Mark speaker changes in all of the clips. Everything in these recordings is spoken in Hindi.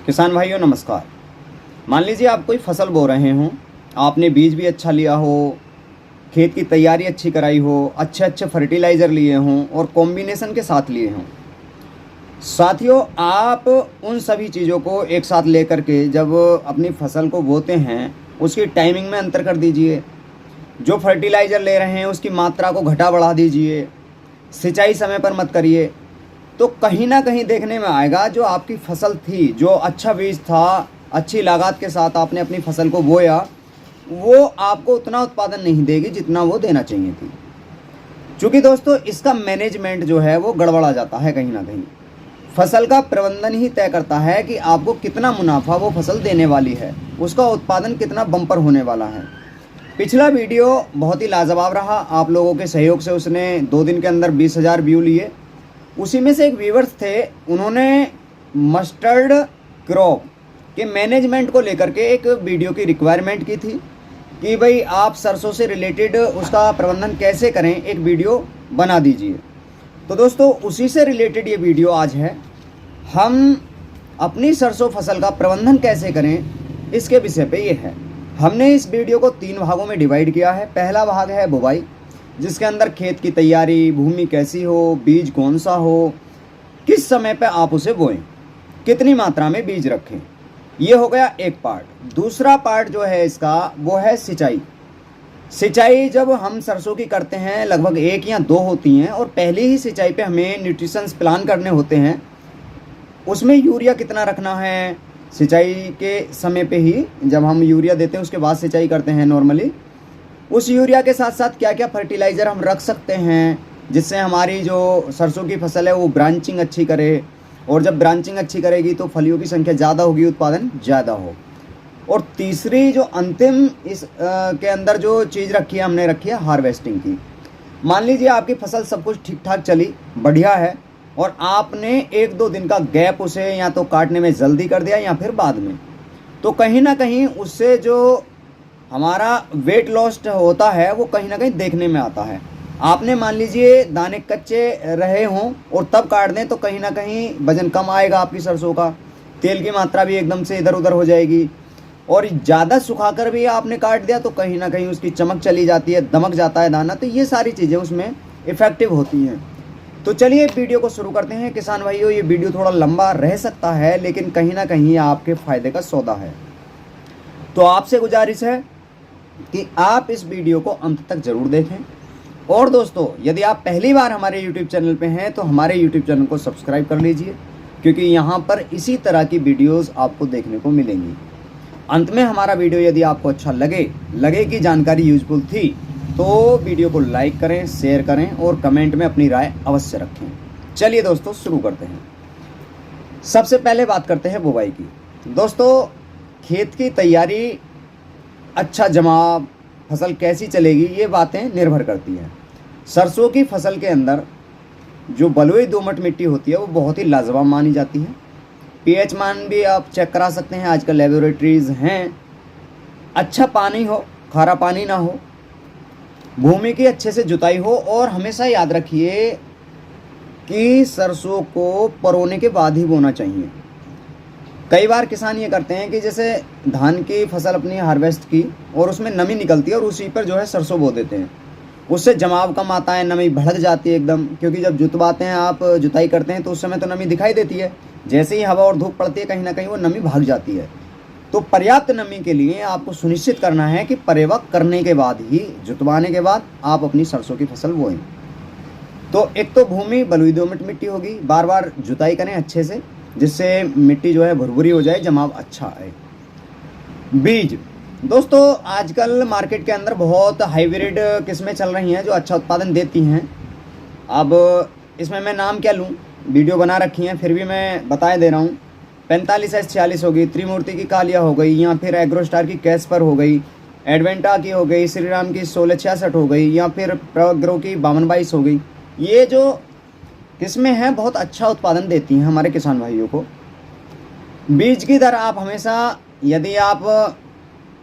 Speaker 1: किसान भाइयों नमस्कार। मान लीजिए आप कोई फसल बो रहे हों, आपने बीज भी अच्छा लिया हो, खेत की तैयारी अच्छी कराई हो, अच्छे अच्छे फर्टिलाइज़र लिए हों और कॉम्बिनेशन के साथ लिए हों। साथियों, आप उन सभी चीज़ों को एक साथ लेकर के जब अपनी फसल को बोते हैं, उसकी टाइमिंग में अंतर कर दीजिए। जो फर्टिलाइज़र ले रहे हैं उसकी मात्रा को घटा बढ़ा दीजिए। सिंचाई समय पर मत करिए, तो कहीं ना कहीं देखने में आएगा जो आपकी फसल थी, जो अच्छा बीज था, अच्छी लागत के साथ आपने अपनी फसल को बोया, वो आपको उतना उत्पादन नहीं देगी जितना वो देना चाहिए थी। क्योंकि दोस्तों इसका मैनेजमेंट जो है वो गड़बड़ा जाता है। कहीं ना कहीं फसल का प्रबंधन ही तय करता है कि आपको कितना मुनाफा वो फसल देने वाली है, उसका उत्पादन कितना बम्पर होने वाला है। पिछला वीडियो बहुत ही लाजवाब रहा, आप लोगों के सहयोग से उसने 2 दिन के अंदर 20,000 व्यू लिए। उसी में से एक व्यूवर्स थे, उन्होंने मस्टर्ड क्रॉप के मैनेजमेंट को लेकर के एक वीडियो की रिक्वायरमेंट की थी कि भाई आप सरसों से रिलेटेड उसका प्रबंधन कैसे करें, एक वीडियो बना दीजिए। तो दोस्तों उसी से रिलेटेड ये वीडियो आज है। हम अपनी सरसों फसल का प्रबंधन कैसे करें, इसके विषय पे ये है। हमने इस वीडियो को 3 भागों में डिवाइड किया है। पहला भाग है बुवाई, जिसके अंदर खेत की तैयारी, भूमि कैसी हो, बीज कौन सा हो, किस समय पे आप उसे बोएं, कितनी मात्रा में बीज रखें, ये हो गया एक पार्ट। दूसरा पार्ट जो है इसका वो है सिंचाई। सिंचाई जब हम सरसों की करते हैं लगभग 1 या 2 होती हैं, और पहली ही सिंचाई पे हमें न्यूट्रिशंस प्लान करने होते हैं। उसमें यूरिया कितना रखना है, सिंचाई के समय पे ही जब हम यूरिया देते हैं उसके बाद सिंचाई करते हैं नॉर्मली। उस यूरिया के साथ साथ क्या क्या फर्टिलाइज़र हम रख सकते हैं जिससे हमारी जो सरसों की फसल है वो ब्रांचिंग अच्छी करे, और जब ब्रांचिंग अच्छी करेगी तो फलियों की संख्या ज़्यादा होगी, उत्पादन ज़्यादा हो। और तीसरी जो अंतिम इस के अंदर जो चीज़ रखी है, हमने रखी है हार्वेस्टिंग की। मान लीजिए आपकी फसल सब कुछ ठीक ठाक चली, बढ़िया है, और आपने 1-2 दिन का गैप उसे या तो काटने में जल्दी कर दिया या फिर बाद में, तो कहीं ना कहीं उससे जो हमारा वेट लॉस होता है वो कहीं ना कहीं देखने में आता है। आपने मान लीजिए दाने कच्चे रहे हों और तब काट दें तो कहीं ना कहीं वजन कम आएगा आपकी सरसों का, तेल की मात्रा भी एकदम से इधर उधर हो जाएगी। और ज़्यादा सुखाकर भी आपने काट दिया तो कहीं ना कहीं उसकी चमक चली जाती है, दमक जाता है दाना, तो ये सारी चीज़ें उसमें इफ़ेक्टिव होती हैं। तो चलिए वीडियो को शुरू करते हैं। किसान भाइयों, ये वीडियो थोड़ा लंबा रह सकता है लेकिन कहीं ना कहीं आपके फ़ायदे का सौदा है। तो आपसे गुजारिश है कि आप इस वीडियो को अंत तक ज़रूर देखें। और दोस्तों, यदि आप पहली बार हमारे YouTube चैनल पे हैं तो हमारे YouTube चैनल को सब्सक्राइब कर लीजिए, क्योंकि यहाँ पर इसी तरह की वीडियोस आपको देखने को मिलेंगी। अंत में हमारा वीडियो यदि आपको अच्छा लगे कि जानकारी यूजफुल थी, तो वीडियो को लाइक करें, शेयर करें और कमेंट में अपनी राय अवश्य रखें। चलिए दोस्तों शुरू करते हैं। सबसे पहले बात करते हैं बुवाई की। दोस्तों, खेत की तैयारी, अच्छा जमाव, फसल कैसी चलेगी, ये बातें निर्भर करती हैं। सरसों की फसल के अंदर जो बलुई दोमट मिट्टी होती है वो बहुत ही लाजवाब मानी जाती है। पीएच मान भी आप चेक करा सकते हैं, आजकल लेबोरेटरीज़ हैं। अच्छा पानी हो, खारा पानी ना हो, भूमि की अच्छे से जुताई हो, और हमेशा याद रखिए कि सरसों को परोने के बाद ही बोना चाहिए। कई बार किसान ये करते हैं कि जैसे धान की फसल अपनी हार्वेस्ट की और उसमें नमी निकलती है और उसी पर जो है सरसों बो देते हैं। उससे जमाव कम आता है, नमी भड़क जाती है एकदम, क्योंकि जब जुतवाते हैं, आप जुताई करते हैं तो उस समय तो नमी दिखाई देती है, जैसे ही हवा और धूप पड़ती है कहीं ना कहीं वो नमी भाग जाती है। तो पर्याप्त नमी के लिए आपको सुनिश्चित करना है कि परिपक्व करने के बाद ही, जुतवाने के बाद आप अपनी सरसों की फसल बोएं। तो एक तो भूमि बलुई दोमट मिट्टी होगी, बार बार जुताई करें अच्छे से, जिससे मिट्टी जो है भुरभुरी हो जाए, जमाव अच्छा आए। बीज, दोस्तों आजकल मार्केट के अंदर बहुत हाइब्रिड किस्में चल रही हैं जो अच्छा उत्पादन देती हैं। अब इसमें मैं नाम क्या लूँ, वीडियो बना रखी हैं फिर भी मैं बताए दे रहा हूँ। 45S46 हो गई, त्रिमूर्ति की कालिया हो गई, या फिर एग्रोस्टार की कैस्पर हो गई, एडवेंटा की हो गई, श्री राम की 1666 हो गई, या फिर प्रोग्रो की 5222 हो गई। ये जो किस्में हैं बहुत अच्छा उत्पादन देती हैं हमारे किसान भाइयों को। बीज की दर आप हमेशा, यदि आप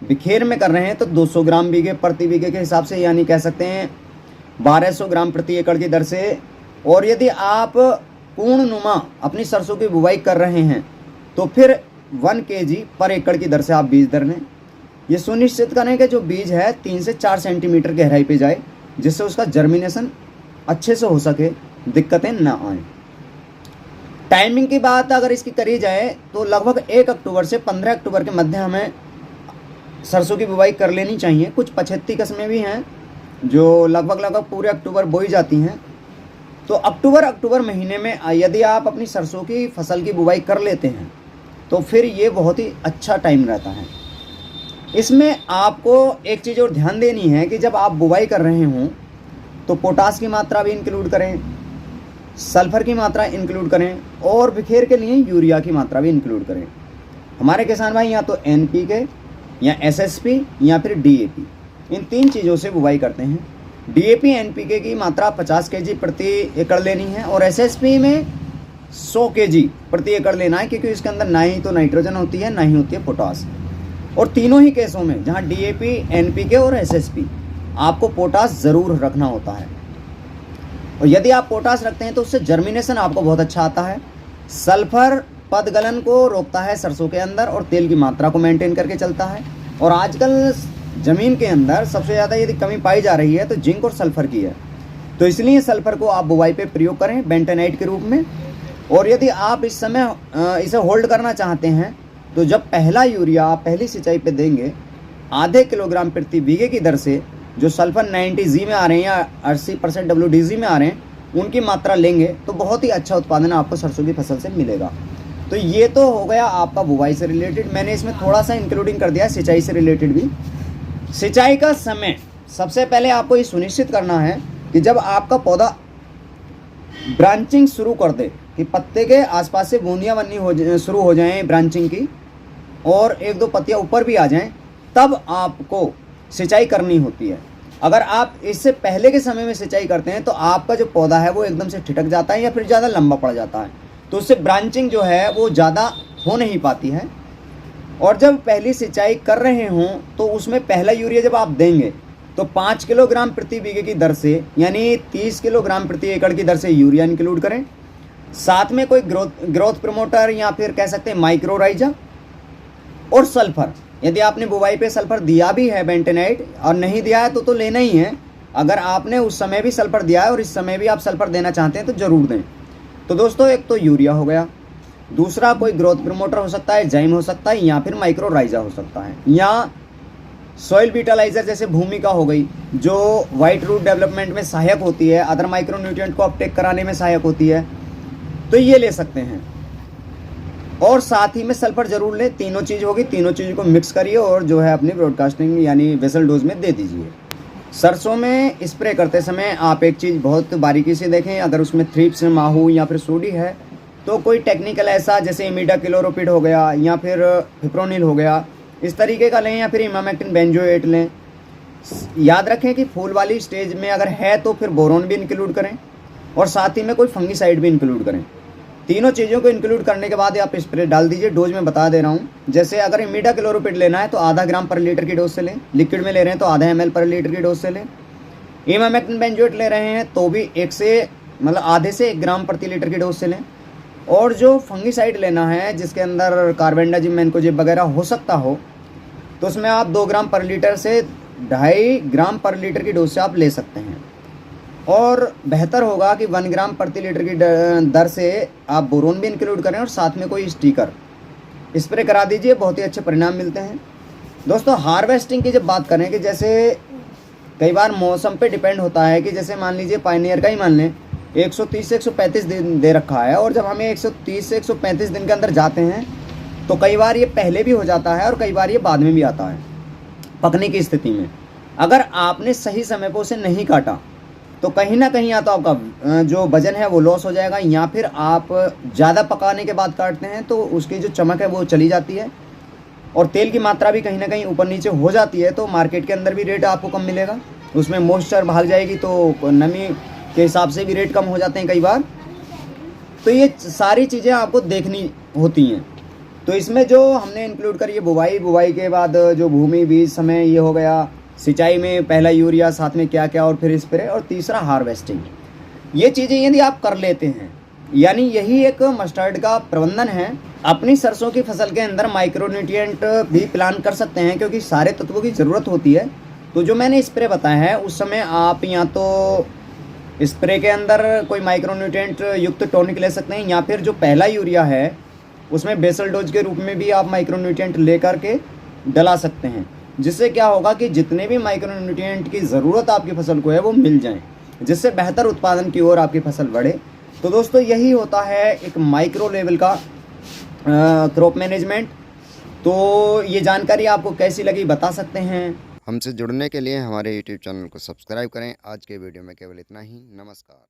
Speaker 1: बिखेर में कर रहे हैं तो 200 ग्राम बीघे प्रति बीघे के हिसाब से, यानी कह सकते हैं 1200 ग्राम प्रति एकड़ की दर से। और यदि आप पूर्ण नुमा अपनी सरसों की बुवाई कर रहे हैं तो फिर 1 kg पर एकड़ की दर से आप बीज दर लें। ये सुनिश्चित करें कि जो बीज है 3 से 4 सेंटीमीटर गहराई पे जाए, जिससे उसका जर्मिनेशन अच्छे से हो सके, दिक्कतें ना आए। टाइमिंग की बात अगर इसकी करी जाए तो लगभग 1 अक्टूबर से 15 अक्टूबर के मध्य हमें सरसों की बुवाई कर लेनी चाहिए। कुछ 75 किस्में भी हैं जो लगभग पूरे अक्टूबर बोई जाती हैं। तो अक्टूबर महीने में यदि आप अपनी सरसों की फसल की बुवाई कर लेते हैं तो फिर ये बहुत ही अच्छा टाइम रहता है। इसमें आपको एक चीज़ और ध्यान देनी है कि जब आप बुवाई कर रहे हों तो पोटास की मात्रा भी इंक्लूड करें, सल्फ़र की मात्रा इंक्लूड करें और बिखेर के लिए यूरिया की मात्रा भी इंक्लूड करें। हमारे किसान भाई या तो NPK या SSP या फिर DAP, इन 3 चीज़ों से बुवाई करते हैं। DAP NPK की मात्रा 50 kg प्रति एकड़ लेनी है और SSP में 100 kg प्रति एकड़ लेना है, क्योंकि इसके अंदर ना ही तो नाइट्रोजन होती है ना ही होती है पोटास। और तीनों ही केसों में जहाँ DAP, NPK और SSP आपको पोटास ज़रूर रखना होता है। और यदि आप पोटास रखते हैं तो उससे जर्मिनेशन आपको बहुत अच्छा आता है। सल्फ़र पदगलन को रोकता है सरसों के अंदर और तेल की मात्रा को मेंटेन करके चलता है। और आजकल ज़मीन के अंदर सबसे ज़्यादा यदि कमी पाई जा रही है तो जिंक और सल्फ़र की है, तो इसलिए सल्फ़र को आप बुवाई पे प्रयोग करें बेंटेनाइट के रूप में। और यदि आप इस समय इसे होल्ड करना चाहते हैं तो जब पहला यूरिया आप पहली सिंचाई पे देंगे, आधे किलोग्राम प्रति बीघे की दर से जो सल्फ़र 90G में आ रहे हैं या 80% WDG में आ रहे हैं, उनकी मात्रा लेंगे तो बहुत ही अच्छा उत्पादन आपको सरसों की फसल से मिलेगा। तो ये तो हो गया आपका बुवाई से रिलेटेड। मैंने इसमें थोड़ा सा इंक्लूडिंग कर दिया सिंचाई से रिलेटेड भी। सिंचाई का समय सबसे पहले आपको ये सुनिश्चित करना है कि जब आपका पौधा ब्रांचिंग शुरू कर दे, कि पत्ते के आसपास से बूंदियाँ बननी शुरू हो जाएं ब्रांचिंग की और 1-2 पत्तियाँ ऊपर भी आ जाएं, तब आपको सिंचाई करनी होती है। अगर आप इससे पहले के समय में सिंचाई करते हैं तो आपका जो पौधा है वो एकदम से ठिठक जाता है या फिर ज़्यादा लंबा पड़ जाता है, तो उससे ब्रांचिंग जो है वो ज़्यादा हो नहीं पाती है। और जब पहली सिंचाई कर रहे हों तो उसमें पहला यूरिया जब आप देंगे तो 5 किलोग्राम प्रति बीघे की दर से, यानी 30 किलोग्राम प्रति एकड़ की दर से यूरिया इंक्लूड करें। साथ में कोई ग्रोथ प्रमोटर या फिर कह सकते हैं माइक्रोराइजा और सल्फ़र। यदि आपने बुवाई पे सल्फ़र दिया भी है बेंटेनाइट और नहीं दिया है तो लेना ही है। अगर आपने उस समय भी सल्फ़र दिया है और इस समय भी आप सल्फ़र देना चाहते हैं तो ज़रूर दें। तो दोस्तों, एक तो यूरिया हो गया, दूसरा कोई ग्रोथ प्रमोटर हो सकता है, जाइम हो सकता है या फिर माइक्रोराइजा हो सकता है, या सॉइल विटालाइजर जैसे भूमिका हो गई जो वाइट रूट डेवलपमेंट में सहायक होती है, अदर माइक्रो न्यूट्रिएंट को अपटेक कराने में सहायक होती है, तो ये ले सकते हैं। और साथ ही में सल्फर जरूर लें। तीनों चीज़ होगी, तीनों चीज़ों को मिक्स करिए और जो है अपनी ब्रॉडकास्टिंग यानी वेसल डोज में दे दीजिए। सरसों में स्प्रे करते समय आप एक चीज़ बहुत बारीकी से देखें, अगर उसमें थ्रिप्स, माहू या फिर सूडी है तो कोई टेक्निकल ऐसा जैसे इमिडाक्लोप्रिड हो गया या फिर फिप्रोनिल हो गया, इस तरीके का लें, या फिर इमामेक्टिन बेंजोएट लें। याद रखें कि फूल वाली स्टेज में अगर है तो फिर बोरोन भी इंक्लूड करें और साथ ही में कोई फंगीसाइड भी इंक्लूड करें। तीनों चीज़ों को इंक्लूड करने के बाद आप स्प्रे डाल दीजिए। डोज में बता दे रहा हूँ, जैसे अगर इमिडाक्लोप्रिड लेना है तो आधा ग्राम पर लीटर की डोज से लें, लिक्विड में ले रहे हैं तो आधा ml पर लीटर की डोज से लें। इमामेक्टिन बेंजोएट ले रहे हैं तो भी आधे से 1 ग्राम प्रति लीटर की डोज से लें। और जो फंगीसाइड लेना है जिसके अंदर कार्बेंडाजिम, मैनकोजेब वगैरह हो सकता हो, तो उसमें आप 2 ग्राम पर लीटर से 2.5 ग्राम पर लीटर की डोज से आप ले सकते हैं। और बेहतर होगा कि 1 ग्राम प्रति लीटर की दर से आप बोरोन भी इंक्लूड करें और साथ में कोई स्टिकर स्प्रे करा दीजिए, बहुत ही अच्छे परिणाम मिलते हैं। दोस्तों, हार्वेस्टिंग की जब बात करें कि जैसे कई बार मौसम पे डिपेंड होता है कि जैसे मान लीजिए पायनियर का ही मान लें, 130 से 135 दिन दे रखा है और जब हमें 130 से 135 दिन के अंदर जाते हैं तो कई बार ये पहले भी हो जाता है और कई बार ये बाद में भी आता है पकने की स्थिति में। अगर आपने सही समय पर उसे नहीं काटा तो कहीं ना कहीं या तो आपका जो वजन है वो लॉस हो जाएगा, या फिर आप ज़्यादा पकाने के बाद काटते हैं तो उसकी जो चमक है वो चली जाती है और तेल की मात्रा भी कहीं ना कहीं ऊपर नीचे हो जाती है, तो मार्केट के अंदर भी रेट आपको कम मिलेगा। उसमें मॉइस्चर भाग जाएगी तो नमी के हिसाब से भी रेट कम हो जाते हैं कई बार। तो ये सारी चीज़ें आपको देखनी होती हैं। तो इसमें जो हमने इंक्लूड करी है बुवाई के बाद जो भूमि बीज समय ये हो गया, सिंचाई में पहला यूरिया, साथ में क्या क्या और फिर स्प्रे, और तीसरा हार्वेस्टिंग। ये चीज़ें यदि आप कर लेते हैं, यानी यही एक मस्टर्ड का प्रबंधन है अपनी सरसों की फसल के अंदर माइक्रोन्यूट्रिएंट भी प्लान कर सकते हैं, क्योंकि सारे तत्वों की ज़रूरत होती है। तो जो मैंने स्प्रे बताया है उस समय आप या तो स्प्रे के अंदर कोई माइक्रोन्यूट्रिएंट युक्त टॉनिक ले सकते हैं, या फिर जो पहला यूरिया है उसमें बेसल डोज के रूप में भी आप माइक्रोन्यूट्रिएंट ले करके डला सकते हैं, जिससे क्या होगा कि जितने भी माइक्रोन्यूट्रिएंट की ज़रूरत आपकी फसल को है वो मिल जाए, जिससे बेहतर उत्पादन की ओर आपकी फसल बढ़े। तो दोस्तों यही होता है एक माइक्रो लेवल का क्रॉप मैनेजमेंट। तो ये जानकारी आपको कैसी लगी बता सकते हैं।
Speaker 2: हमसे जुड़ने के लिए हमारे YouTube चैनल को सब्सक्राइब करें। आज के वीडियो में केवल इतना ही। नमस्कार।